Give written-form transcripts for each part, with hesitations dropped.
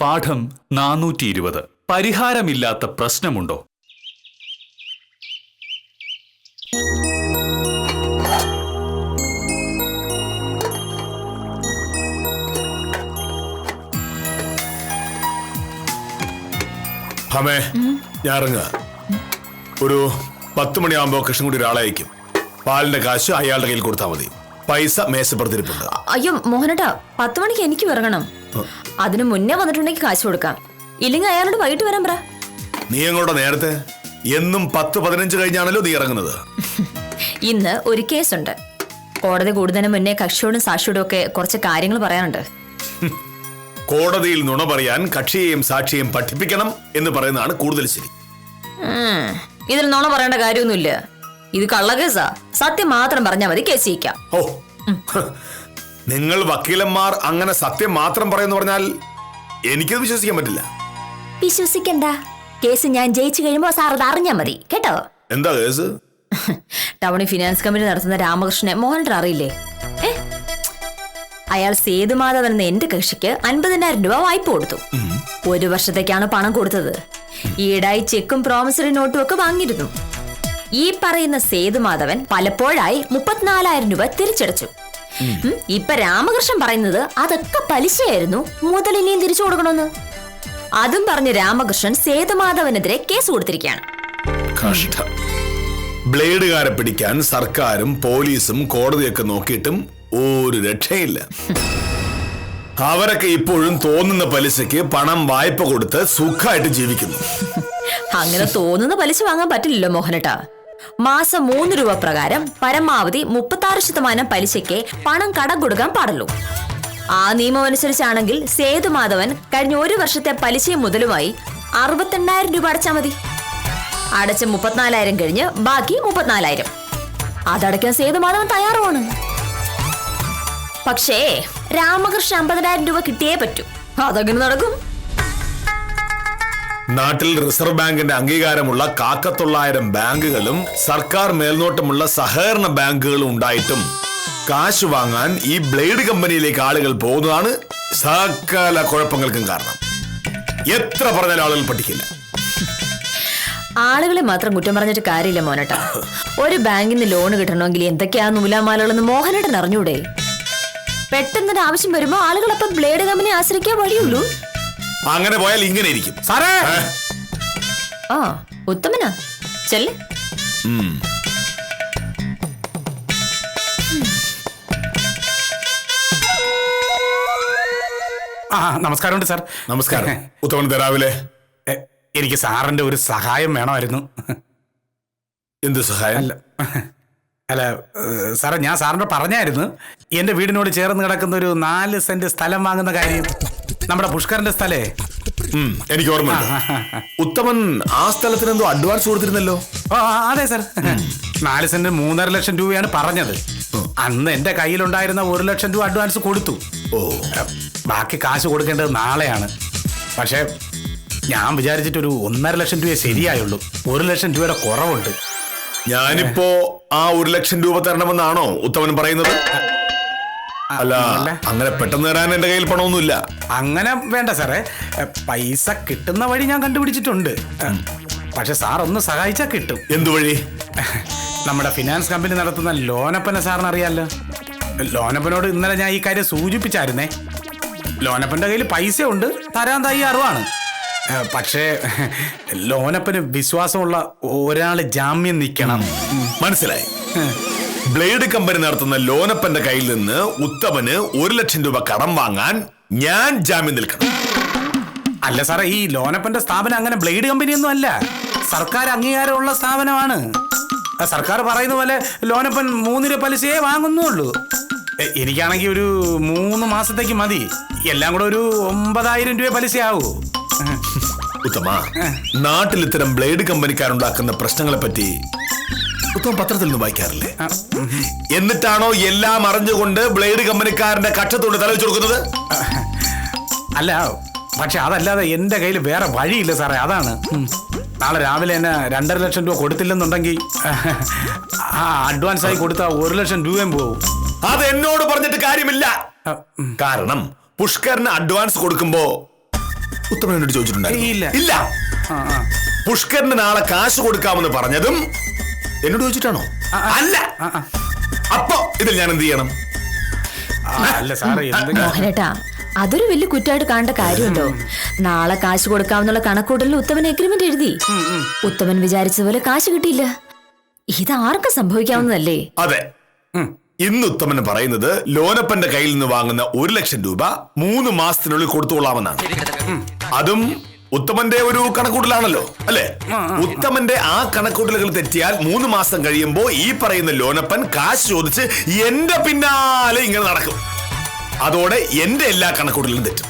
പാഠം 420. പരിഹാരമില്ലാത്ത പ്രശ്നമുണ്ടോ? ഹമേ, ഞാൻ ഇറങ്ങുക. ഒരു 10 മണിയാകുമ്പോ കൃഷ്ണൻകുടി ഒരാളെ അയക്കും. പാലിന്റെ കാശ് അയാളുടെ കയ്യിൽ കൊടുത്താൽ മതി. പൈസ മേശപ്പുറത്തിരിപ്പുണ്ട്. അയ്യോ മോഹനേട്ടാ, 10 മണിക്ക് എനിക്ക് ഇറങ്ങണം. അതിന് മുന്നേ വന്നിട്ടുണ്ടെങ്കിൽ കാശ് കൊടുക്കാം. ഇല്ലെങ്കിൽ അയാളോട് വൈകിട്ട് വരാൻ പറ. നീ എങ്ങോട്ടാ നേരത്തെ? എന്നും 10-15 കഴിഞ്ഞാണല്ലോ നീ ഇറങ്ങുന്നത്. ഇന്ന് ഒരു കേസുണ്ട്. കോടതി കൂടുന്നതിന് മുന്നേ കക്ഷിയോടും സാക്ഷിയോടും ഒക്കെ കുറച്ച് കാര്യങ്ങൾ പറയാനുണ്ട്. കോടതിയിൽ നുണ പറയാൻ കക്ഷിയെയും സാക്ഷിയെയും പഠിപ്പിക്കണം എന്ന് പറയുന്നതാണ് കൂടുതൽ ശരി. ഇതിൽ നുണ പറയേണ്ട കാര്യമൊന്നുമില്ല. ഇത് കള്ളക്കേസാ. സത്യം മാത്രം പറഞ്ഞാൽ മതി, കേസ് ജയിക്കാം. ഓ, നിങ്ങൾ വക്കീലന്മാർ അങ്ങനെ സത്യം മാത്രം പറയുന്നു പറഞ്ഞാൽ എനിക്കത് വിശ്വസിക്കാൻ പറ്റില്ല. വിശ്വസിക്കണ്ട. കേസ് ഞാൻ ജയിച്ചു കഴിയുമ്പോ സാർ അത് അറിഞ്ഞാ മതി കേട്ടോ. എന്താ കേസ്? ടൗണിൽ ഫിനാൻസ് കമ്പനി നടത്തുന്ന രാമകൃഷ്ണനെ മോഹനേട്ടൻ അറിയില്ലേ? അയാൾ സേതുമാധവൻ എന്ന എന്റെ കക്ഷിക്ക് 50,000 രൂപ വായ്പ കൊടുത്തു. 1 വർഷത്തേക്കാണ് പണം കൊടുത്തത്. ഈടായി ചെക്കും പ്രോമിസറി നോട്ടും ഒക്കെ വാങ്ങിയിരുന്നു. ഈ പറയുന്ന സേതുമാധവൻ പലപ്പോഴായി 34,000 രൂപ തിരിച്ചടച്ചു. ഇപ്പൊ രാമകൃഷ്ണൻ പറയുന്നത് അതൊക്കെ പലിശയായിരുന്നു, മുതൽ ഇനിയും തിരിച്ചു കൊടുക്കണമെന്ന്. അതും പറഞ്ഞ് രാമകൃഷ്ണൻ സേതുമാധവനെതിരെ കേസ് കൊടുത്തിരിക്കുകയാണ്. കഷ്ടം. ബ്ലേഡുകാരെ പിടിക്കാൻ സർക്കാരും പോലീസും കോടതിയൊക്കെ നോക്കിയിട്ടും ഒരു രക്ഷയില്ല. അവരൊക്കെ ഇപ്പോഴും തോന്നുന്ന പലിശക്ക് പണം വായ്പ കൊടുത്ത് സുഖമായിട്ട് ജീവിക്കുന്നു. അങ്ങനെ തോന്നുന്ന പലിശ വാങ്ങാൻ പറ്റില്ലല്ലോ മോഹനേട്ടാ. മാസം 3 രൂപ പ്രകാരം പരമാവധി 36% പലിശയ്ക്ക് പണം കടം കൊടുക്കാൻ പാടുള്ളൂ. ആ നിയമം അനുസരിച്ചാണെങ്കിൽ സേതുമാധവൻ കഴിഞ്ഞ 1 വർഷത്തെ പലിശയും മുതലുമായി 68,000 രൂപ അടച്ചാൽ മതി. അടച്ച 34,000 കഴിഞ്ഞ് ബാക്കി 34,000 അതടയ്ക്കാൻ സേതുമാധവൻ തയ്യാറുമാണ്. പക്ഷേ രാമകൃഷ്ണൻ 50,000 രൂപ കിട്ടിയേ പറ്റൂ. അതങ്ങനെ നടക്കും? നാട്ടിൽ റിസർവ് ബാങ്കിന്റെ അംഗീകാരമുള്ള 900 ബാങ്കുകളും സർക്കാർ മേൽനോട്ടമുള്ള സഹകരണ ബാങ്കുകളും ഉണ്ടായിട്ടും കാശ് വാങ്ങാൻ ഈ ബ്ലേഡ് കമ്പനിയിലേക്ക് ആളുകൾ പോകുന്നതാണ് സകല കുഴപ്പങ്ങൾക്കും കാരണം. എത്ര പറഞ്ഞാലും ആളുകൾ പഠിക്കില്ല. ആളുകളെ മാത്രം കുറ്റം പറഞ്ഞിട്ട് കാര്യമില്ല മോനേട്ടാ. ഒരു ബാങ്കിൽ നിന്ന് ലോൺ കിട്ടണമെങ്കിൽ എന്തൊക്കെയാ നൂലാമാലകളെന്ന് മോഹനേട്ടൻ അറിഞ്ഞൂടെ? പെട്ടെന്നൊരു ആവശ്യം വരുമ്പോ ആളുകൾ അപ്പൊ ബ്ലേഡ് കമ്പനി ആശ്രയിക്കാൻ വഴിയുള്ളൂ. അങ്ങനെ പോയാൽ ഇങ്ങനെ ഇരിക്കും. സാറേ, ആ ഉത്തമനാ, ചെല്ലേ. നമസ്കാരമുണ്ട് സാർ. നമസ്കാരം. ഉത്തമൻ, രാവിലെ എനിക്ക് സാറിന്റെ ഒരു സഹായം വേണമായിരുന്നു. എന്ത് സഹായം? അല്ല സാറേ, ഞാൻ സാറിനോട് പറഞ്ഞായിരുന്നു എന്റെ വീടിനോട് ചേർന്ന് കിടക്കുന്ന ഒരു 4 സെന്റ് സ്ഥലം വാങ്ങുന്ന കാര്യം. നമ്മുടെ പുഷ്കറിന്റെ സ്ഥലേ. എനിക്ക് ഓർമ്മയുണ്ട്. ഉത്തമൻ ആ സ്ഥലത്തിന് എന്തോ അഡ്വാൻസ് കൊടുത്തിരുന്നല്ലോ. അതെ സാർ, 4 സെന്റ് 3.5 ലക്ഷം രൂപയാണ് പറഞ്ഞത്. അന്ന് എന്റെ കയ്യിലുണ്ടായിരുന്ന 1 ലക്ഷം രൂപ അഡ്വാൻസ് കൊടുത്തു. ബാക്കി കാശ് കൊടുക്കേണ്ടത് നാളെയാണ്. പക്ഷെ ഞാൻ വിചാരിച്ചിട്ടൊരു 1.5 ലക്ഷം രൂപയെ ശരിയായുള്ളൂ. 1 ലക്ഷം രൂപയുടെ കുറവുണ്ട്. ഞാനിപ്പോ ആ 1 ലക്ഷം രൂപ തരണമെന്നാണോ ഉത്തമൻ പറയുന്നത്? അല്ല, അങ്ങനെ പെട്ടെന്ന് തരാൻ എന്റെ കയ്യിൽ പണമൊന്നുമില്ല. അങ്ങനെ വേണ്ട സാറേ, പൈസ കിട്ടുന്ന വഴി ഞാൻ കണ്ടുപിടിച്ചിട്ടുണ്ട്. പക്ഷെ സാർ ഒന്ന് സഹായിച്ചാൽ കിട്ടും. എന്തു വഴി? നമ്മുടെ ഫിനാൻസ് കമ്പനി നടത്തുന്ന ലോനപ്പനെ സാറിന് അറിയാലോ. ലോനപ്പനോട് ഇന്നലെ ഞാൻ ഈ കാര്യം സൂചിപ്പിച്ചായിരുന്നേ. ലോനപ്പന്റെ കയ്യിൽ പൈസ ഉണ്ട്, തരാൻ തയ്യാറുമാണ്. പക്ഷേ ലോനപ്പന് വിശ്വാസമുള്ള ഒരാള് ജാമ്യം നിൽക്കണം. മനസ്സിലായി. ബ്ലേഡ് കമ്പനി നടത്തുന്ന ലോനപ്പന്റെ കയ്യിൽ നിന്ന് ഉത്തമന് 1 ലക്ഷം രൂപ കടം വാങ്ങാൻ ഞാൻ ജാമ്യം നിൽക്കണം. അല്ല സാറേ, ഈ ലോനപ്പന്റെ സ്ഥാപനം അങ്ങനെ ബ്ലേഡ് കമ്പനിയൊന്നും അല്ല. സർക്കാർ അംഗീകാരമുള്ള സ്ഥാപനമാണ്. സർക്കാർ പറയുന്ന പോലെ ലോനപ്പൻ 3 രൂപ പലിശയെ വാങ്ങുന്നുള്ളൂ. എനിക്കാണെങ്കിൽ ഒരു 3 മാസത്തേക്ക് മതി. എല്ലാം കൂടെ ഒരു 9,000 രൂപ പലിശയാവൂ. ഉത്തമ, നാട്ടിൽ ഇത്തരം ബ്ലേഡ് കമ്പനിക്കാരുണ്ടാക്കുന്ന പ്രശ്നങ്ങളെ പറ്റി ഉത്തമ പത്രത്തിൽ നിന്ന് വായിക്കാറില്ലേ? എന്നിട്ടാണോ എല്ലാം അറിഞ്ഞുകൊണ്ട് ബ്ലേഡ് കമ്പനിക്കാരന്റെ കക്ഷത്തോട് തല വെച്ച് കൊടുക്കുന്നത്? അല്ല, പക്ഷെ അതല്ലാതെ എന്റെ കയ്യിൽ വേറെ വഴിയില്ല സാറേ. അതാണ് നാളെ രാവിലെ തന്നെ 2.5 ലക്ഷം രൂപ കൊടുത്തില്ലെന്നുണ്ടെങ്കിൽ ആ അഡ്വാൻസ് ആയി കൊടുത്ത 1 ലക്ഷം രൂപയും പോകും. അത് എന്നോട് പറഞ്ഞിട്ട് കാര്യമില്ല. കാരണം പുഷ്കറിന് അഡ്വാൻസ് കൊടുക്കുമ്പോ ഉത്തമൻ എന്നോട് ചോദിച്ചിട്ടുണ്ടായിരുന്നു. ഇല്ല. ഇല്ല. പുഷ്കറിന് നാളെ കാശ് കൊടുക്കാമെന്ന് പറഞ്ഞതും എന്നോട് ചോദിച്ചിട്ടാണോ? അല്ല. അപ്പൊ ഇതിൽ ഞാൻ എന്ത് ചെയ്യണം? അല്ല സാറേ, മോഹനേട്ടാ, അതൊരു വലിയ കുറ്റമായിട്ട് കാണേണ്ട കാര്യമുണ്ടോ? നാളെ കാശ് കൊടുക്കാമെന്നുള്ള കണക്കൂട്ടലിൽ ഉത്തമൻ എഗ്രിമെന്റ് എഴുതി. ഉത്തമൻ വിചാരിച്ചതുപോലെ കാശ് കിട്ടിയില്ല. ഇത് ആർക്കും സംഭവിക്കാവുന്നതല്ലേ? അതെ. ഇന്ന് ഉത്തമൻ പറയുന്നത് ലോനപ്പന്റെ കയ്യിൽ നിന്ന് വാങ്ങുന്ന 1 ലക്ഷം രൂപ 3 മാസത്തിനുള്ളിൽ കൊടുത്തുകൊള്ളാമെന്നാണ്. അതും ഉത്തമന്റെ ഒരു കണക്കൂട്ടലാണല്ലോ, അല്ലെ? ഉത്തമന്റെ ആ കണക്കൂട്ടലുകൾ തെറ്റിയാൽ 3 മാസം കഴിയുമ്പോ ഈ പറയുന്ന ലോനപ്പൻ കാശ് ചോദിച്ച് എന്റെ പിന്നാലെ ഇങ്ങനെ നടക്കും. അതോടെ എന്റെ എല്ലാ കണക്കൂട്ടലും തെറ്റും.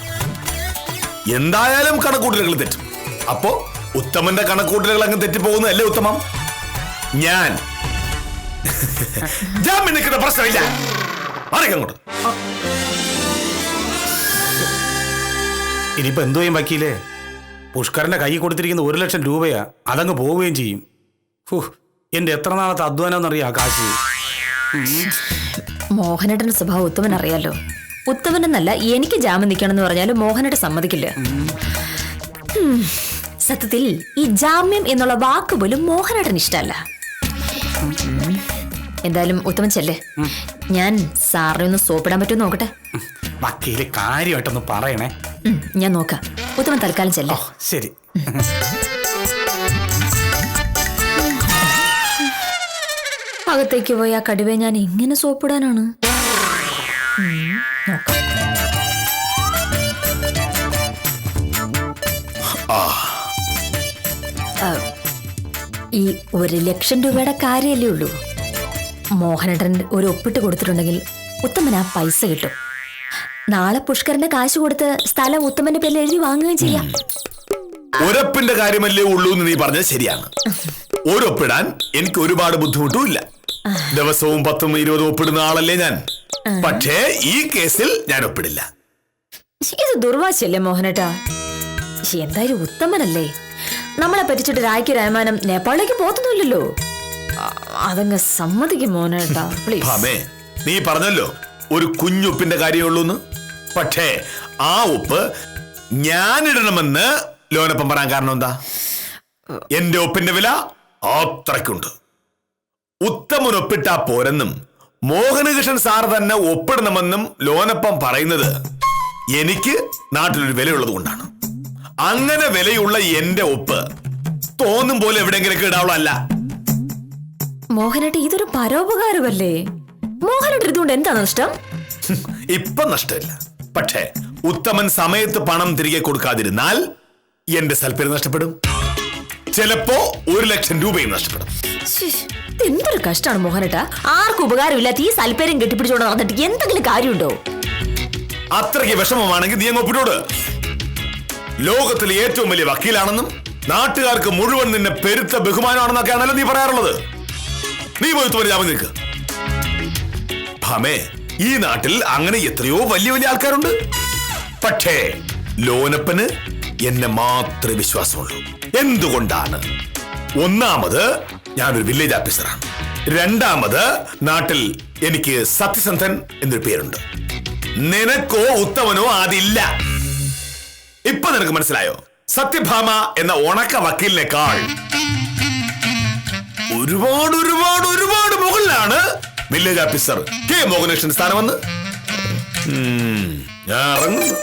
എന്തായാലും കണക്കൂട്ടലുകൾ തെറ്റും. അപ്പോ ഉത്തമന്റെ കണക്കൂട്ടലുകൾ അങ്ങ് തെറ്റിപ്പോകുന്നതല്ലേ ഉത്തമം? ഞാൻ ജാമ്യം നിൽക്കുന്ന പ്രശ്നമില്ല. അങ്ങോട്ട് ഇനിയിപ്പോ എന്തോ ചെയ്യും വക്കീലേ? പുഷ്കറിന്റെ കൈ കൊടുത്തിരിക്കുന്ന 1 ലക്ഷം രൂപയാ, അതങ്ങ് പോവുകയും ചെയ്യും. എന്റെ എത്ര നാളത്തെ അധ്വാനം എന്നറിയാ കാശ്. മോഹനേട്ടന്റെ സ്വഭാവം ഉത്തമൻ അറിയാലോ. ഉത്തമനെന്നല്ല, എനിക്ക് ജാമ്യം നിൽക്കണം എന്ന് പറഞ്ഞാലും മോഹനേട്ടൻ സമ്മതിക്കില്ല. സത്യത്തിൽ ഈ ജാമ്യം എന്നുള്ള വാക്ക് പോലും മോഹനേട്ടൻ ഇഷ്ടമല്ല. എന്തായാലും ഉത്തമൻ ചെല്ലേ, ഞാൻ സാറിനെ ഒന്ന് സോപ്പിടാൻ പറ്റുമോ നോക്കട്ടെ. വക്കീല് കാര്യമായിട്ടൊന്ന് പറയണേ. ഞാൻ നോക്കാം. ഉത്തമൻ തൽക്കാലം ചെല്ലേ. ശരി. അകത്തേക്ക് പോയി ആ കടുവയെ ഞാൻ എങ്ങനെ സോപ്പിടാനാണ്? നോക്കാം. ഈ 1 ലക്ഷം രൂപയുടെ കാര്യമല്ലേ ഉള്ളൂ. മോഹനേട്ടൻ ഒരു ഒപ്പിട്ട് കൊടുത്തിട്ടുണ്ടെങ്കിൽ ഉത്തമൻ ആ പൈസ കിട്ടും. നാളെ പുഷ്കറിന്റെ കാശ് കൊടുത്ത് സ്ഥലം ഉത്തമന്റെ പേരിൽ എഴുതി വാങ്ങുകയും ചെയ്യാം. ഒരൊപ്പിന്റെ കാര്യമല്ലേ ഉള്ളൂ എന്ന് നീ പറഞ്ഞത് ശരിയാണ്. ഒരൊപ്പിടാൻ എനിക്ക് ഒരുപാട് ബുദ്ധിമുട്ടും ഇല്ല. ദിവസവും 10ഉം 20ഉം ഒപ്പിടുന്ന ആളല്ലേ ഞാൻ. പക്ഷേ ഈ കേസിൽ ഞാൻ ഒപ്പിടില്ല. ഇത് ദുർവാശയല്ലേ മോഹനേട്ടാ? എന്തായാലും ഉത്തമനല്ലേ. നമ്മളെ പറ്റിച്ചിട്ട് രായ്ക്ക് രാമാനം നേപ്പാളിലേക്ക് പോത്തുന്നില്ലല്ലോ. അതങ്ങ് സമ്മതിക്കും മോഹനേട്ടാ, പ്ലീസ്. നീ പറഞ്ഞല്ലോ ഒരു കുഞ്ഞുപ്പിന്റെ കാര്യമുള്ളൂന്ന്. പക്ഷേ ആ ഉപ്പ് ഞാനിടണമെന്ന് ലോനപ്പം പറയാൻ കാരണം എന്താ? എന്റെ ഒപ്പിന്റെ വില അത്രയ്ക്കുണ്ട്. ഉത്തമൻ ഒപ്പിട്ടാ പോരെന്നും മോഹനകൃഷ്ണൻ സാർ തന്നെ ഒപ്പിടണമെന്നും ലോനപ്പം പറയുന്നത് എനിക്ക് നാട്ടിലൊരു വിലയുള്ളത് കൊണ്ടാണ്. അങ്ങനെ വിലയുള്ള എന്റെ ഒപ്പ് തോന്നും പോലെ എവിടെയെങ്കിലും ഇടാവുള്ളതല്ല. മോഹനേട്ട, ഇതൊരു പരോപകാരമല്ലേ? മോഹനേട്ട ഇതുകൊണ്ട് എന്താ നഷ്ടം? ഇപ്പൊ നഷ്ടമില്ല. പക്ഷേ ഉത്തമൻ സമയത്ത് പണം തിരികെ കൊടുക്കാതിരുന്നാൽ എന്റെ സൽപ്പേര് നഷ്ടപ്പെടും. ചിലപ്പോ 1 ലക്ഷം രൂപയും നഷ്ടപ്പെടും. എന്തൊരു കഷ്ടമാണ് മോഹനേട്ട. ആർക്കും ഉപകാരമില്ലാത്ത ഈ സൽപ്പേരും കെട്ടിപ്പിടിച്ചോണ്ട് നടന്നിട്ട് എന്തെങ്കിലും കാര്യമുണ്ടോ? അത്രയ്ക്ക് വിഷമമാണെങ്കിൽ നീ അങ്ങ് ഒപ്പിട്ടോട്. ലോകത്തിലെ ഏറ്റവും വലിയ വക്കീലാണെന്നും നാട്ടുകാർക്ക് മുഴുവൻ നിന്നെ പെരുത്ത ബഹുമാനമാണെന്നൊക്കെയാണല്ലോ നീ പറയാറുള്ളത്. നീ പോയി ഉത്തമന് ജാമ്യം നിൽക്ക്. ഭാമേ, ഈ നാട്ടിൽ അങ്ങനെ എത്രയോ വലിയ വലിയ ആൾക്കാരുണ്ട്. പക്ഷേ ലോനപ്പന് എന്നെ മാത്രമേ വിശ്വാസമുള്ളൂ. എന്തുകൊണ്ടാണ്? ഒന്നാമത് ഞാനൊരു വില്ലേജ് ഓഫീസറാണ്. രണ്ടാമത് നാട്ടിൽ എനിക്ക് സത്യസന്ധൻ എന്നൊരു പേരുണ്ട്. നിനക്കോ ഉത്തമനോ അതില്ല. ഇപ്പൊ നിനക്ക് മനസ്സിലായോ? സത്യഭാമ എന്ന ഉണക്ക വക്കീലിനേക്കാൾ ഒരുപാട് ഒരുപാട് ഒരുപാട് മുകളിലാണ് വില്ലേജ് ഓഫീസർ കെ മോഹനകൃഷ്ണൻ സ്ഥാനമെന്ന്. ഞാൻ ഇറങ്ങുന്നു.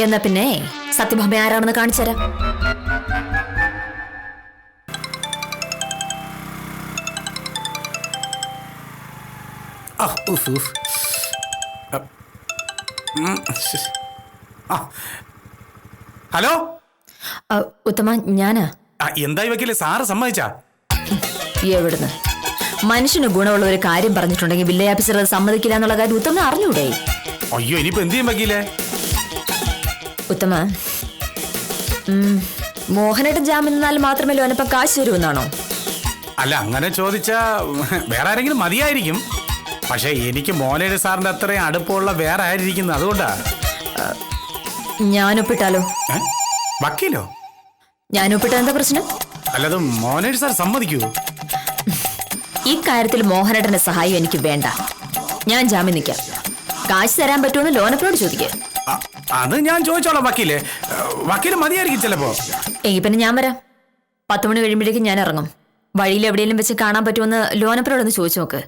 എന്നാ പിന്നെ സത്യഭാമ ആരാണെന്ന് കാണിച്ചുതരാം. ഹലോ ഉത്തമ, ഞാനാ. എന്തായി വക്കീലെ, സാറ് സമ്മതിച്ചാ? എവിടുന്ന്? മനുഷ്യന് ഗുണമുള്ള ഒരു കാര്യം പറഞ്ഞിട്ടുണ്ടെങ്കിൽ വില്ലേജ് ഓഫീസർ അത് സമ്മതിക്കില്ല എന്നുള്ള കാര്യം ഉത്തമ അറിഞ്ഞൂടെ? അയ്യോ, ഇനിയിപ്പോ എന്ത് ചെയ്യും വക്കീലെ? ഉത്തമ, മോഹനേട്ടൻ ജാമ്യം നിന്നാൽ മാത്രമേ ലോനപ്പം കാശ് തരുമെന്നാണോ? അല്ല, അങ്ങനെ ചോദിച്ചാ വേറെ ആരെങ്കിലും മതിയായിരിക്കും. പക്ഷെ എനിക്ക് മോഹനേട്ടൻ സാറിന്റെ അത്രയും അടുപ്പമുള്ള വേറെ ആയിരിക്കുന്നു. അതുകൊണ്ടാ. ഞാനൊപ്പിട്ടാലോ? വക്കീലോ? ഞാനൊപ്പിട്ട എന്താ പ്രശ്നം? അല്ലത് മോഹനേട്ടൻ സാർ സമ്മതിക്കൂ? ഇക്കാര്യത്തിൽ മോഹനേട്ടന്റെ സഹായം എനിക്ക് വേണ്ട. ഞാൻ ജാമ്യം നിൽക്കാം. കാശ് തരാൻ പറ്റുമെന്ന് ലോനപ്പനോട് ചോദിക്കുക. അത് ഞാൻ ചോദിച്ചോളാം വക്കീലെ. വക്കീല് മതിയായിരിക്കും ചിലപ്പോ. എങ്കിൽ പിന്നെ ഞാൻ വരാം. 10 മണി കഴിയുമ്പോഴേക്കും ഞാൻ ഇറങ്ങും. വഴിയിൽ എവിടെയെങ്കിലും വെച്ച് കാണാൻ പറ്റുമെന്ന് ലോനപ്പനോടൊന്ന് ചോദിച്ചു നോക്ക്.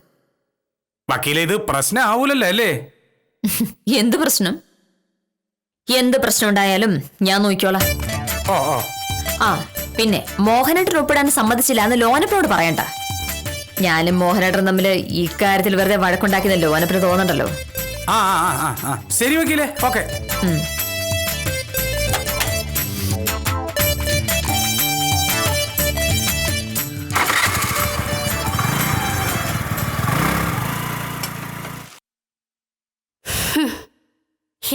വക്കീലെ, ഇത് പ്രശ്നം ആവൂലല്ലോ അല്ലേ? എന്ത് പ്രശ്നം? എന്ത് പ്രശ്നം ഉണ്ടായാലും ഞാൻ നോക്കിക്കോളാം. ഓ ഓ ആ പിന്നെ മോഹനേട്ടൻ ഒപ്പിടാൻ സമ്മതിച്ചില്ല എന്ന് ലോനപ്പനോട് പറയണ്ട. ഞാനും മോഹനേട്ടനും തമ്മിൽ ഇക്കാര്യത്തിൽ വെറുതെ വഴക്കുണ്ടാക്കിയത് ലോനപ്പന് തോന്നണ്ടല്ലോ. ആ ആ ആ ആ ശരി വക്കീലെ, ഓക്കെ.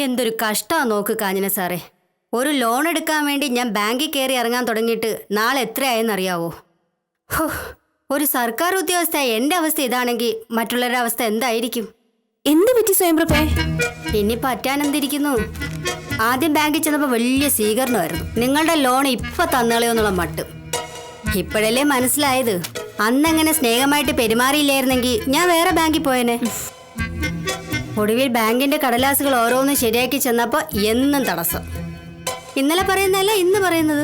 എന്തൊരു കഷ്ടാ നോക്ക് കാഞ്ഞന സാറേ. ഒരു ലോൺ എടുക്കാൻ വേണ്ടി ഞാൻ ബാങ്കിൽ കയറി ഇറങ്ങാൻ തുടങ്ങിയിട്ട് നാളെ എത്രയായെന്നറിയാവോ? ഹോ, ഒരു സർക്കാർ ഉദ്യോഗസ്ഥ എൻ്റെ അവസ്ഥ ഇതാണെങ്കിൽ മറ്റുള്ളവരുടെ അവസ്ഥ എന്തായിരിക്കും? എന്ത് പറ്റി സ്വയംപ്രഭേ? ഇനി പറ്റാനെന്തിരിക്കുന്നു? ആദ്യം ബാങ്കിൽ ചെന്നപ്പോൾ വലിയ സ്വീകരണമായിരുന്നു. നിങ്ങളുടെ ലോൺ ഇപ്പൊ തന്നളയോന്നുള്ള മട്ട്. ഇപ്പോഴല്ലേ മനസ്സിലായത്. അന്നങ്ങനെ സ്നേഹമായിട്ട് പെരുമാറിയില്ലായിരുന്നെങ്കിൽ ഞാൻ വേറെ ബാങ്കിൽ പോയേനെ. ഒടുവിൽ ബാങ്കിന്റെ കടലാസുകൾ ഓരോന്നും ശരിയാക്കി ചെന്നപ്പോ എന്നും തടസ്സം. ഇന്നലെ പറയുന്നതല്ല ഇന്ന് പറയുന്നത്.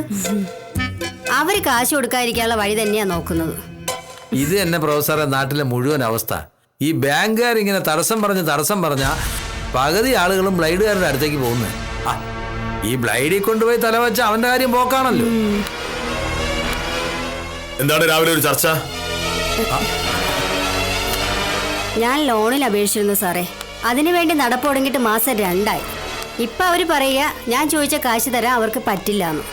അവര് കാശ് കൊടുക്കാതിരിക്കാനുള്ള വഴി തന്നെയാ നോക്കുന്നത്. ഇത് തന്നെ പ്രൊഫസറെ നാട്ടിലെ മുഴുവൻ അവസ്ഥ. ഈ ബാങ്കുകാർ ഇങ്ങനെ തടസ്സം പറഞ്ഞ പകുതി ആളുകളും ബ്ലൈഡുകാരുടെ അടുത്തേക്ക് പോകുന്നത്. ഈ ബ്ലൈഡിൽ കൊണ്ടുപോയി തലവെച്ച അവന്റെ കാര്യം പോക്കാണല്ലോ. എന്താണ് രാവിലെ ഒരു ചർച്ച? ഞാൻ ലോണിൽ അപേക്ഷിച്ചിരുന്നു സാറേ. അതിനുവേണ്ടി നടപ്പ് തുടങ്ങിയിട്ട് മാസം 2 ഇപ്പൊ അവര് പറയുക ഞാൻ ചോദിച്ച കാശ് തരാൻ അവർക്ക് പറ്റില്ലാന്ന്.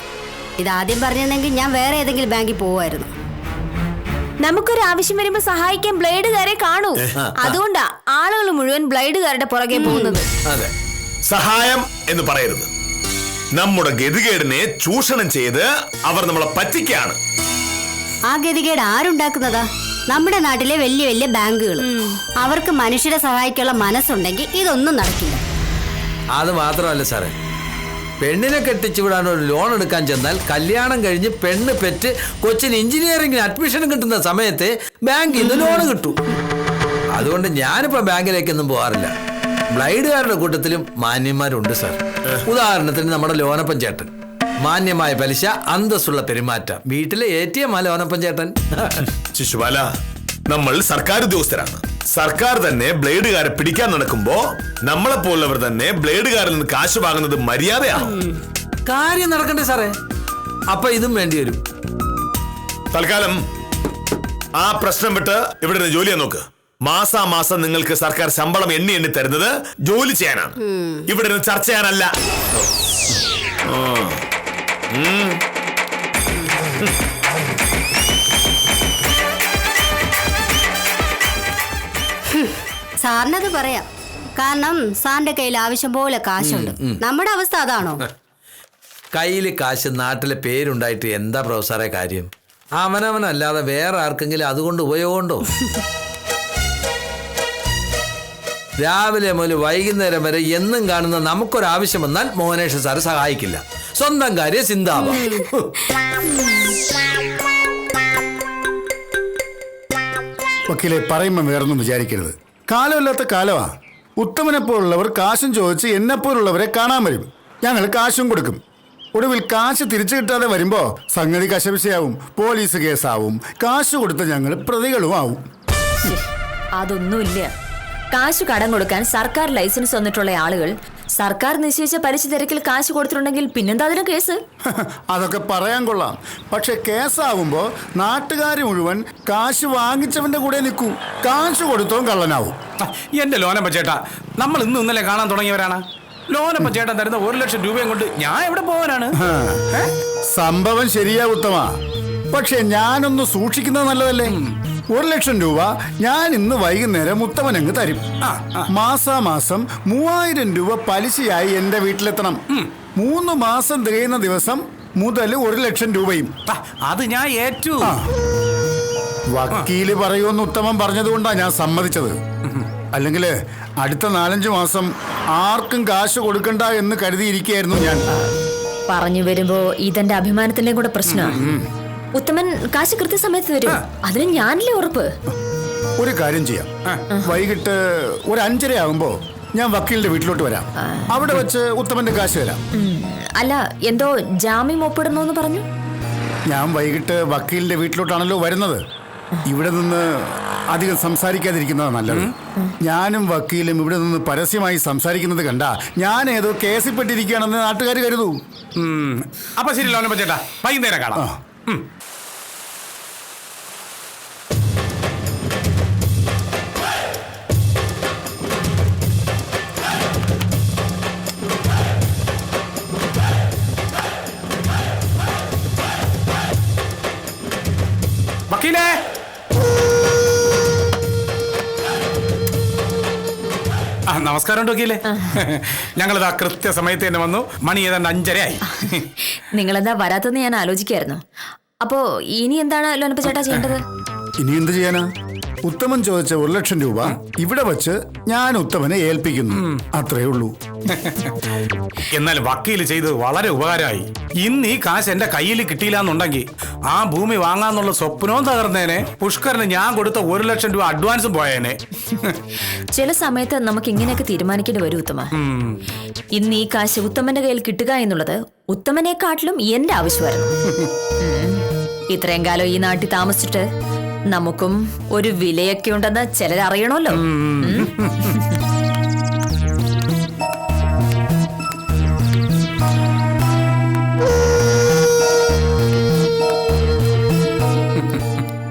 ഇതാദ്യം പറഞ്ഞിരുന്നെങ്കിൽ ഞാൻ വേറെ ഏതെങ്കിലും ബാങ്കിൽ പോവായിരുന്നു. നമുക്കൊരു ആവശ്യം വരുമ്പോ സഹായിക്കാൻ ബ്ലേഡുകാരെ കാണൂ. അതുകൊണ്ടാ ആളുകൾ മുഴുവൻ ബ്ലേഡുകാരുടെ പുറകെ പോകുന്നത്. അതെ, സഹായം എന്ന് പറയരുത്. നമ്മുടെ ഗതികേടിനെ ചൂഷണം ചെയ്ത് അവർ നമ്മളെ പറ്റിക്കാണ്. ആ ഗതികേട് ആരുണ്ടാക്കുന്നതാ? നമ്മുടെ നാട്ടിലെ വലിയ വലിയ ബാങ്കുകൾ. അവർക്ക് മനുഷ്യരെ സഹായിക്കാനുള്ള മനസ്സുണ്ടെങ്കിൽ ഇതൊന്നും നടക്കില്ല. അത് മാത്രമല്ല സാറേ, പെണ്ണിനെ കെട്ടിച്ചു വിടാൻ ഒരു ലോൺ എടുക്കാൻ ചെന്നാൽ കല്യാണം കഴിഞ്ഞ് പെണ്ണ് പെറ്റ് കൊച്ചിന് എഞ്ചിനീയറിംഗിന് അഡ്മിഷൻ കിട്ടുന്ന സമയത്ത് ബാങ്കിൽ നിന്ന് ലോൺ കിട്ടും. അതുകൊണ്ട് ഞാനിപ്പോ ബാങ്കിലേക്കൊന്നും പോകാറില്ല. ബ്ലൈഡുകാരുടെ കൂട്ടത്തിലും മാന്യന്മാരുണ്ട് സാർ. ഉദാഹരണത്തിന് നമ്മുടെ ലോനപ്പൻ ചേട്ടൻ. മാന്യമായ പലിശ, അന്തസ്സുള്ള പെരുമാറ്റം. വീട്ടിലെ ATM ലോനപ്പൻ ചേട്ടൻ. ശിശുപാല, നമ്മൾ സർക്കാർ ഉദ്യോഗസ്ഥരാണ്. സർക്കാർ തന്നെ ബ്ലേഡുകാരെ പിടിക്കാൻ നടക്കുമ്പോ നമ്മളെ പോലുള്ളവർ തന്നെ ബ്ലേഡുകാരിൽ നിന്ന് കാശ് വാങ്ങുന്നത് മര്യാദയാണ്. കാര്യം നടക്കണ്ടേ സാറേ? അപ്പൊ ഇതും വേണ്ടി വരും. തൽക്കാലം ആ പ്രശ്നം വിട്ട് ഇവിടെ നിന്ന് ജോലിയാ നോക്ക്. മാസാമാസം നിങ്ങൾക്ക് സർക്കാർ ശമ്പളം എണ്ണി തരുന്നത് ജോലി ചെയ്യാനാണ്, ഇവിടെ നിന്ന് ചർച്ച ചെയ്യാനല്ല. സാറിനത് പറയാം. കാരണം സാറിന്റെ കയ്യിൽ ആവശ്യം പോലെ കാശുണ്ട്. നമ്മുടെ അവസ്ഥ അതാണോ? കയ്യിൽ കാശ് നാട്ടിലെ പേരുണ്ടായിട്ട് എന്താ പ്രൊഫസറെ കാര്യം? അവനവനല്ലാതെ വേറെ ആർക്കെങ്കിലും അതുകൊണ്ട് ഉപയോഗമുണ്ടോ? രാവിലെ മുതൽ വൈകുന്നേരം വരെ എന്നും കാണുന്ന നമുക്കൊരാവശ്യം വന്നാൽ മോഹനേഷ് സാറ് സഹായിക്കില്ല. സ്വന്തം കാര്യം ചിന്താവാ. വക്കീലെ, പറയുമ്പോൾ വേറൊന്നും വിചാരിക്കരുത്. കാലമില്ലാത്ത കാലമാ. ഉത്തമനെപ്പോലുള്ളവർ കാശും ചോദിച്ച് എന്നെപ്പോലുള്ളവരെ കാണാൻ വരും. ഞങ്ങൾ കാശും കൊടുക്കും. ഒടുവിൽ കാശ് തിരിച്ചു കിട്ടാതെ വരുമ്പോ സംഗതി കശപിശയാവും, പോലീസ് കേസാവും, കാശ് കൊടുത്ത ഞങ്ങൾ പ്രതികളും ആവും. അതൊന്നുമില്ല. കാശ് കടം കൊടുക്കാൻ സർക്കാർ ലൈസൻസ് വന്നിട്ടുള്ള ആളുകൾ സർക്കാർ നിശ്ചയിച്ച പലിശ നിരക്കിൽ കാശ് കൊടുത്തിട്ടുണ്ടെങ്കിൽ പിന്നെന്താ അതിന് കേസ്? അതൊക്കെ പറയാൻ കൊള്ളാം. പക്ഷെ കേസാവുമ്പോ നാട്ടുകാർ മുഴുവൻ കാശ് വാങ്ങിച്ചവന്റെ കൂടെ നിൽക്കൂ. കാശ് കൊടുത്തോ കള്ളനാവും. എന്റെ ലോനപ്പ ചേട്ടാ, നമ്മൾ ഇന്നലെ കാണാൻ തുടങ്ങിയവരാണ്. ലോനപ്പ ചേട്ടൻ തരുന്ന 1 ലക്ഷം രൂപയും കൊണ്ട് ഞാൻ എവിടെ പോകാനാണ്? സംഭവം ശരിയാ ഉത്തമ. പക്ഷെ ഞാനൊന്ന് സൂക്ഷിക്കുന്നത് നല്ലതല്ലേ? 1 ലക്ഷം രൂപ ഞാൻ ഇന്ന് വൈകുന്നേരം ഉത്തമനങ്ങ് തരും. മാസാമാസം 3000 രൂപ പലിശയായി എന്റെ വീട്ടിലെത്തണം. 3 മാസം തികയുന്ന ദിവസം മുതൽ 1 ലക്ഷം രൂപയും. അത് ഞാൻ ഏറ്റു. വക്കീല് പറയുമെന്ന് ഉത്തമൻ പറഞ്ഞതുകൊണ്ടാ ഞാൻ സമ്മതിച്ചത്. അല്ലെങ്കിൽ അടുത്ത 4-5 മാസം ആർക്കും കാശ് കൊടുക്കണ്ട എന്ന് കരുതിയിരിക്കുകയായിരുന്നു ഞാൻ. പറഞ്ഞു വരുമ്പോ ഇതെന്റെ അഭിമാനത്തിന്റെ കൂടെ പ്രശ്നമാണ്. ഉത്തമൻ കാശ് കൃത്യസമയത്ത് തരും. അതിന് ഞാനല്ലേ ഉറപ്പ്. ഒരു കാര്യം ചെയ്യാം. വൈകിട്ട് ഒരു 5:30 ആകുമ്പോ ഞാൻ വക്കീലിന്റെ വീട്ടിലോട്ട് വരാം. അവിടെ വെച്ച് ഉത്തമന്റെ കാശ് തരാം. അല്ല, എന്തോ ജാമ്യം ഒപ്പിടണോന്ന് പറഞ്ഞു. ഞാൻ വൈകിട്ട് വക്കീലിന്റെ വീട്ടിലോട്ടാണല്ലോ വരുന്നത്. ഇവിടെ നിന്ന് അധികം സംസാരിക്കാതിരിക്കുന്നതാണ് നല്ലത്. ഞാനും വക്കീലും ഇവിടെ നിന്ന് പരസ്യമായി സംസാരിക്കുന്നത് കണ്ട ഞാൻ ഏതോ കേസിൽ പെട്ടിരിക്കുകയാണെന്ന് നാട്ടുകാർ കരുതൂ. അപ്പൊ ശരി ലോനപ്പൻ ചേട്ടാ, വൈകുന്നേരം കാണാം. വക്കീലേ, നമസ്കാരം വക്കീലേ. ഞങ്ങളിതാ കൃത്യസമയത്ത് തന്നെ വന്നു. മണി ഏതാണ്ട് 5:30 ആയി. നിങ്ങളെന്താ വരാത്തെന്ന് ഞാൻ ആലോചിക്കായിരുന്നു. അപ്പോ ഇനി എന്താണ് ലോനപ്പ ചേട്ടാ ചെയ്യേണ്ടത്? ഇനി എന്ത് ചെയ്യാനാ? ഉത്തമൻ ചോദിച്ച 1,00,000 രൂപ ഇവിടെ വെച്ച് ഞാൻ ഉത്തമനെ ഏൽപ്പിക്കുന്നു. അത്രേ ഉള്ളൂ. എന്നാൽ വക്കീല് ചെയ്തത് വളരെ ഉപകാരമായി. ഇന്ന് ഈ കാശ് എന്റെ കയ്യിൽ കിട്ടിയില്ല എന്നുണ്ടെങ്കിൽ ആ ഭൂമി വാങ്ങാന്നുള്ള സ്വപ്നവും തകർന്നേനെ. പുഷ്കറിന് ഞാൻ കൊടുത്ത 1,00,000 രൂപ അഡ്വാൻസും പോയേനെ. ചില സമയത്ത് നമുക്ക് ഇങ്ങനെയൊക്കെ തീരുമാനിക്കേണ്ടി വരും ഉത്തമ. ഇന്ന് ഈ കാശ് ഉത്തമന്റെ കയ്യിൽ കിട്ടുക എന്നുള്ളത് ഉത്തമനെക്കാട്ടിലും എന്റെ ആവശ്യമായിരുന്നു. ഇത്രയും കാലം ഈ നാട്ടിൽ താമസിച്ചിട്ട് നമുക്കും ഒരു വിലയൊക്കെ ഉണ്ടെന്ന് ചിലരറിയണമല്ലോ.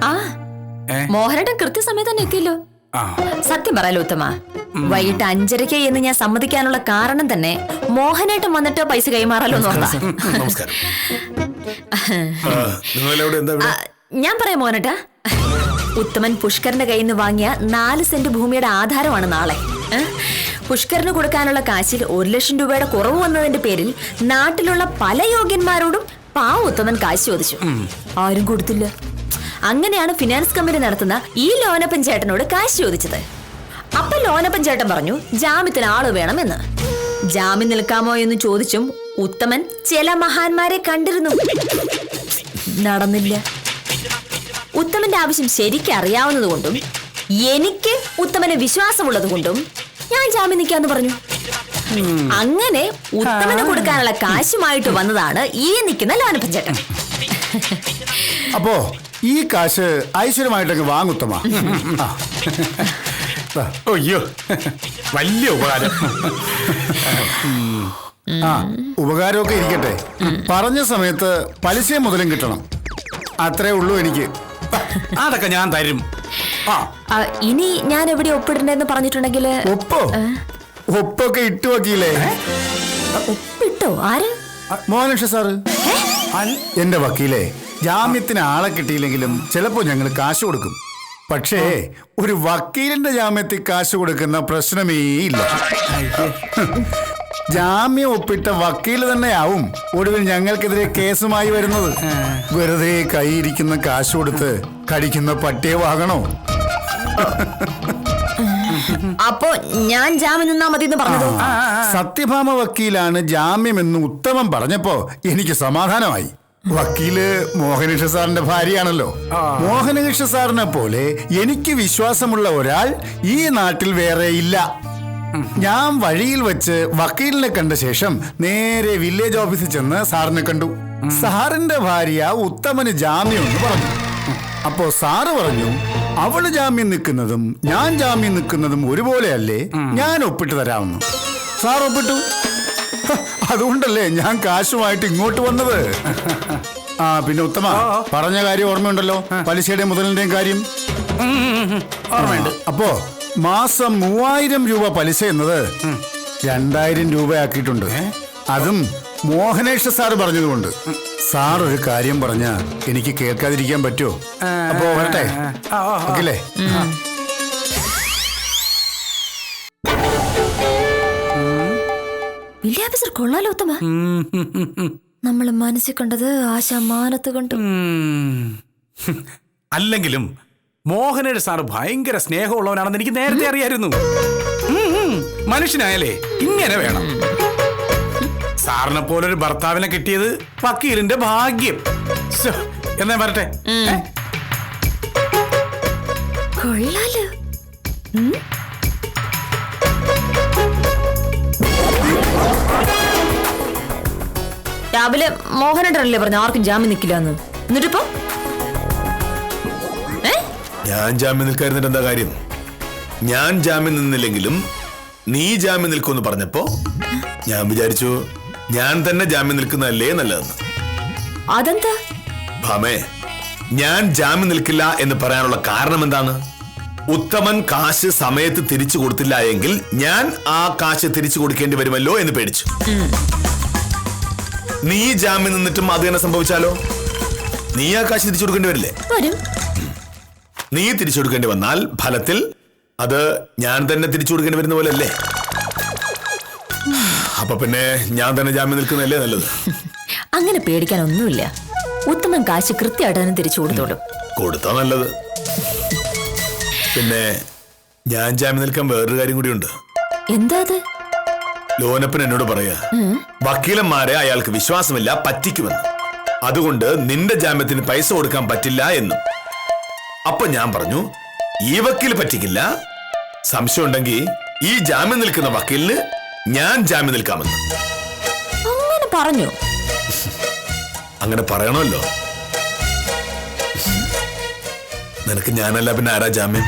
ആ മോഹനേട്ടൻ കൃത്യസമയത്ത് തന്നെ എത്തിയല്ലോ. സത്യം പറയാലോ ഉത്തമ, വൈകിട്ട് 5:30 എന്ന് ഞാൻ സമ്മതിക്കാനുള്ള കാരണം തന്നെ മോഹനേട്ടൻ വന്നിട്ട് പൈസ കൈമാറാലോ നോക്കാം. ഞാൻ പറയാം മോഹനേട്ടാ, ഉത്തമൻ പുഷ്കറിന്റെ കയ്യിൽ നിന്ന് വാങ്ങിയ 4 സെന്റ് ഭൂമിയുടെ ആധാരമാണ് നാളെ. പുഷ്കറിന് കൊടുക്കാനുള്ള കാശിൽ 1,00,000 രൂപയുടെ കുറവ് വന്നതിന്റെ പേരിൽ നാട്ടിലുള്ള പല യോഗ്യന്മാരോടും ഉത്തമൻ കാശ് ചോദിച്ചു. ആരും കൊടുത്തില്ല. അങ്ങനെയാണ് ഫിനാൻസ് കമ്പനി നടത്തുന്ന ഈ ലോനപ്പൻ ചേട്ടനോട് കാശ് ചോദിച്ചത്. അപ്പൊ ലോനപ്പൻ ചേട്ടൻ പറഞ്ഞു ജാമ്യത്തിന് ആള് വേണമെന്ന്. ജാമ്യം നിൽക്കാമോ എന്ന് ചോദിച്ചും ഉത്തമൻ ചില മഹാന്മാരെ കണ്ടിരുന്നു. നടന്നില്ല. ഉത്തമന്റെ ആവശ്യം ശരിക്കും അറിയാവുന്നത് കൊണ്ടും എനിക്ക് ഉത്തമന് വിശ്വാസമുള്ളത് കൊണ്ടും ഞാൻ ജാമ്യം നിൽക്കാന്ന് പറഞ്ഞു. അങ്ങനെ ഉത്തമന് കൊടുക്കാനുള്ള കാശുമായിട്ട് വന്നതാണ് ഈ നിൽക്കുന്ന ലോനപ്പൻ ചേട്ടൻ. അപ്പോ ഈ കാശ് ഐശ്വര്യമായിട്ടൊക്കെ വാങ്ങുത്തമ. അയ്യോ, വലിയ ഉപകാരം. ഉപകാരമൊക്കെ ഇരിക്കട്ടെ, പറഞ്ഞ സമയത്ത് പലിശ മുതലും കിട്ടണം. അത്രേ ഉള്ളൂ എനിക്ക്. അതൊക്കെ ഞാൻ തരും. ഇനി ഞാൻ എവിടെ ഒപ്പിടണ്ടെന്ന് പറഞ്ഞിട്ടുണ്ടെങ്കിൽ ഒപ്പൊക്കെ ഇട്ടു വക്കീലേ. ഒപ്പിട്ടോ? ആര്? മോഹനകൃഷ്ണ സാറ്. എന്റെ വക്കീലേ, ജാമ്യത്തിന് ആളെ കിട്ടിയില്ലെങ്കിലും ചിലപ്പോ ഞങ്ങൾ കാശ് കൊടുക്കും. പക്ഷേ ഒരു വക്കീലിന്റെ ജാമ്യത്തിൽ കാശ് കൊടുക്കുന്ന പ്രശ്നമേ ഇല്ല. ജാമ്യം ഒപ്പിട്ട വക്കീല് തന്നെയാവും ഒടുവിൽ ഞങ്ങൾക്കെതിരെ കേസുമായി വരുന്നത്. വെറുതെ കൈയിരിക്കുന്ന കാശ് കൊടുത്ത് കടിക്കുന്ന പട്ടിയെ വാങ്ങണോ? അപ്പോ ഞാൻ ജാമ്യം നിന്നാ മതി എന്ന് പറഞ്ഞത്. സത്യഭാമ വക്കീലാണ് ജാമ്യമെന്ന് ഉത്തമൻ പറഞ്ഞപ്പോ എനിക്ക് സമാധാനമായി. വക്കീല് മോഹനകൃഷ്ണ സാറിന്റെ ഭാര്യയാണല്ലോ. മോഹനകൃഷ്ണ സാറിനെ പോലെ എനിക്ക് വിശ്വാസമുള്ള ഒരാൾ ഈ നാട്ടിൽ വേറെ ഇല്ല. ഞാൻ വഴിയിൽ വെച്ച് വക്കീലിനെ കണ്ട ശേഷം നേരെ വില്ലേജ് ഓഫീസിൽ ചെന്ന് സാറിനെ കണ്ടു. സാറിന്റെ ഭാര്യ ഉത്തമന് ജാമ്യം എന്ന് പറഞ്ഞു. അപ്പോ സാറ് പറഞ്ഞു, അവള് ജാമ്യം നിൽക്കുന്നതും ഞാൻ ജാമ്യം നിൽക്കുന്നതും ഒരുപോലെയല്ലേ, ഞാൻ ഒപ്പിട്ട് തരാമെന്ന്. സാർ ഒപ്പിട്ടു. അതുകൊണ്ടല്ലേ ഞാൻ കാശുമായിട്ട് ഇങ്ങോട്ട് വന്നത്. പിന്നെ ഉത്തമ പറഞ്ഞ കാര്യം ഓർമ്മയുണ്ടല്ലോ, പലിശയുടെ മുതലിന്റെയും കാര്യം ഓർമ്മയുണ്ട്. അപ്പോ മാസം 3000 രൂപ പലിശ എന്നത് 2000 രൂപയാക്കിയിട്ടുണ്ട്. അതും മോഹനേഷ് സാറ് പറഞ്ഞതുകൊണ്ട്. സാർ ഒരു കാര്യം പറഞ്ഞ എനിക്ക് കേൾക്കാതിരിക്കാൻ പറ്റുമോ? അപ്പോ വരട്ടെ. ഓക്കല്ലേ? വില്ലേജ് കൊള്ളാലോ ഉത്തമ. നമ്മൾ മനസ്സിൽ കണ്ടത് ആശ മാനത്ത് കണ്ടു. അല്ലെങ്കിലും മോഹനയുടെ സാറ് ഭയങ്കര സ്നേഹമുള്ളവനാണെന്ന് എനിക്ക് നേരത്തെ അറിയായിരുന്നു. മനുഷ്യനായാലേ ഇങ്ങനെ വേണം. സാറിനെ പോലൊരു ഭർത്താവിനെ കിട്ടിയത് വക്കീലിന്റെ ഭാഗ്യം. എന്നാ വരട്ടെ. കൊള്ളാലോ. രാവിലെ മോഹനേട്ടനല്ലേ പറഞ്ഞു ആർക്കും ജാമ്യം നിൽക്കില്ലെന്ന്. എന്നിട്ടിപ്പോ ഞാൻ ജാമ്യം നിൽക്കാതിരുന്നിട്ട് എന്താ കാര്യം? ഞാൻ ജാമ്യം നിന്നില്ലെങ്കിലും നീ ജാമ്യം നിൽക്കുമെന്ന് പറഞ്ഞപ്പോ ഞാൻ വിചാരിച്ചു ഞാൻ തന്നെ ജാമ്യം നിൽക്കുന്നതല്ലേ നല്ലതെന്ന്. അതെന്താ? ഭാമേ, ഞാൻ ജാമ്യം നിൽക്കില്ല എന്ന് പറയാനുള്ള കാരണം എന്താണ്? ഉത്തമൻ കാശ് സമയത്ത് തിരിച്ചു കൊടുത്തില്ല എങ്കിൽ ഞാൻ ആ കാശ് തിരിച്ചു കൊടുക്കേണ്ടി വരുമല്ലോ എന്ന് പേടിച്ചു. നീ ജാമ്യം നിന്നിട്ടും അത് തന്നെ സംഭവിച്ചാലോ? നീ ആ കാശ് തിരിച്ചു കൊടുക്കേണ്ടി വരില്ലേ? നീ തിരിച്ചു കൊടുക്കേണ്ടി വന്നാൽ ഫലത്തിൽ അത് ഞാൻ തന്നെ തിരിച്ചു കൊടുക്കേണ്ടി വരുന്ന പോലെ അല്ലേ? അപ്പൊ പിന്നെ ഞാൻ തന്നെ ജാമ്യം നിൽക്കുന്നതല്ലേ നല്ലത്? അങ്ങനെ പേടിക്കാനൊന്നുമില്ല. ഉത്തമൻ കാശ് കൃത്യമായിട്ട് തന്നെ തിരിച്ചു കൊടുത്തോളും. കൊടുത്താ നല്ലത്. പിന്നെ ഞാൻ ജാമ്യം നിൽക്കാൻ വേറൊരു കാര്യം കൂടിയുണ്ട്. എന്താ അത്? ലോനപ്പൻ എന്നോട് പറയാ വക്കീലന്മാരെ അയാൾക്ക് വിശ്വാസമില്ല, പറ്റിക്കുമെന്ന്. അതുകൊണ്ട് നിന്റെ ജാമ്യത്തിന് പൈസ കൊടുക്കാൻ പറ്റില്ല എന്നും. അപ്പൊ ഞാൻ പറഞ്ഞു ഈ വക്കീൽ പറ്റിക്കില്ല, സംശയം ഉണ്ടെങ്കിൽ ഈ ജാമ്യം നിൽക്കുന്ന വക്കീലിന് ഞാൻ ജാമ്യം നിൽക്കാമെന്ന്. അങ്ങനെ പറഞ്ഞു? അങ്ങനെ പറയണമല്ലോ. നിനക്ക് ഞാനല്ല പിന്നെ ആരാ ജാമ്യം?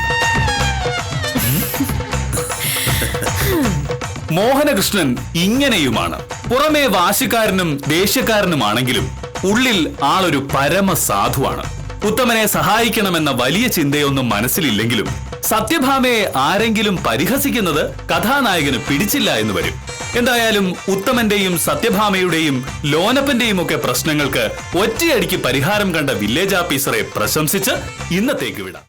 മോഹനകൃഷ്ണൻ ഇങ്ങനെയുമാണ്. പുറമേ വാശിക്കാരനും ദേഷ്യക്കാരനുമാണെങ്കിലും ഉള്ളിൽ ആളൊരു പരമസാധുവാണ്. ഉത്തമനെ സഹായിക്കണമെന്ന വലിയ ചിന്തയൊന്നും മനസ്സിലില്ലെങ്കിലും സത്യഭാമയെ ആരെങ്കിലും പരിഹസിക്കുന്നത് കഥാനായകന് പിടിച്ചില്ല എന്ന് വരും. എന്തായാലും ഉത്തമന്റെയും സത്യഭാമയുടെയും ലോനപ്പന്റെയും ഒക്കെ പ്രശ്നങ്ങൾക്ക് ഒറ്റയടിക്ക് പരിഹാരം കണ്ട വില്ലേജ് ഓഫീസറെ പ്രശംസിച്ച് ഇന്നത്തേക്ക് വിടാം.